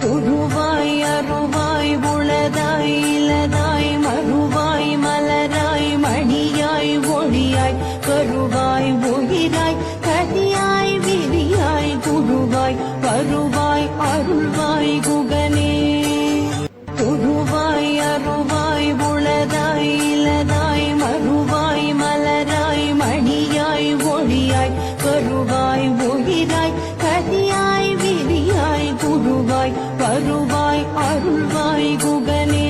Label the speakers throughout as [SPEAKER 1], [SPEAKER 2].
[SPEAKER 1] உருவாய் அருவாய் உளதாய் இலதாய் மறுவாய் மலராய் மணியாய் ஒளியாய் கருவாய் உயிராய் கதியாய் விரியாய் குருவாய் வருவாய் அருள்வாய் குகனே. உருவாய் அருவாய் உளதாய் இலதாய் மறுவாய் மலராய் மணியாய் ஒளியாய் கருவாய் உயிராய் கதியாய் விரியாய் குருவாய் வருவாய் அருள்வாய் குகனே.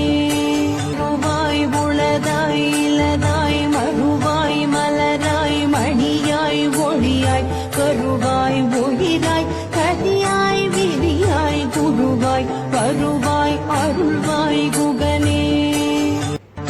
[SPEAKER 1] உருவாய் உளதாய் இலதாய் மறுவாய் மலராய் மணியாய் ஒளியாய் கருவாய் உயிராய் கதியாய் விரியாய் குருவாய் வருவாய் அருள்வாய் குகனே.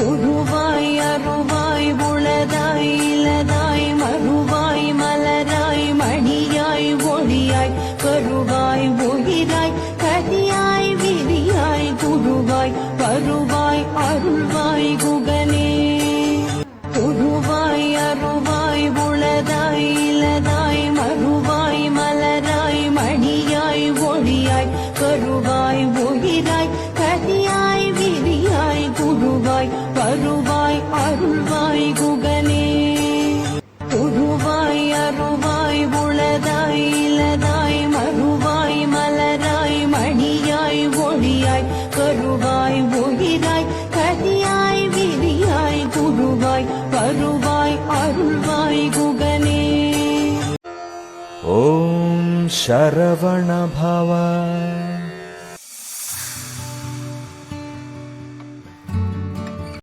[SPEAKER 1] உருவாய் அருவாய் உளதாய் இலதாய் மறுவாய் மலராய் மணியாய் ஒளியாய் கருவாய் உயிராய் கதியாய் விரியாய் குருவாய் வருவாய் அருள்வாய் குகனே. உருவாய் அருவாய் உளதாய் இலதாய் மறுவாய் மலராய் மணியாய் ஒளியாய் கருவாய் உயிராய் கதியாய் விரியாய் குருவாய் வருவாய் அருள்வாய் குகனே. உருவாய் அருவாய் உளதாய் இலதாய் மறுவாய் மலராய் மணியாய் ஒளியாய் கருவாய் உயிராய் கதியாய் விரியாய் குருவாய் வருவாய் அருள்வாய் குகனே.
[SPEAKER 2] ஓம் சரவண பவ.